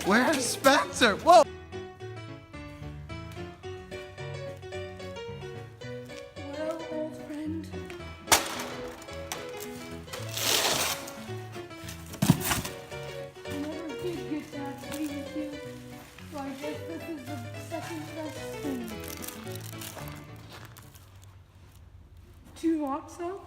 Where's Spencer? Whoa! Well, old friend. I never did get that to be with you, so I guess this is the second best thing. Do you want some?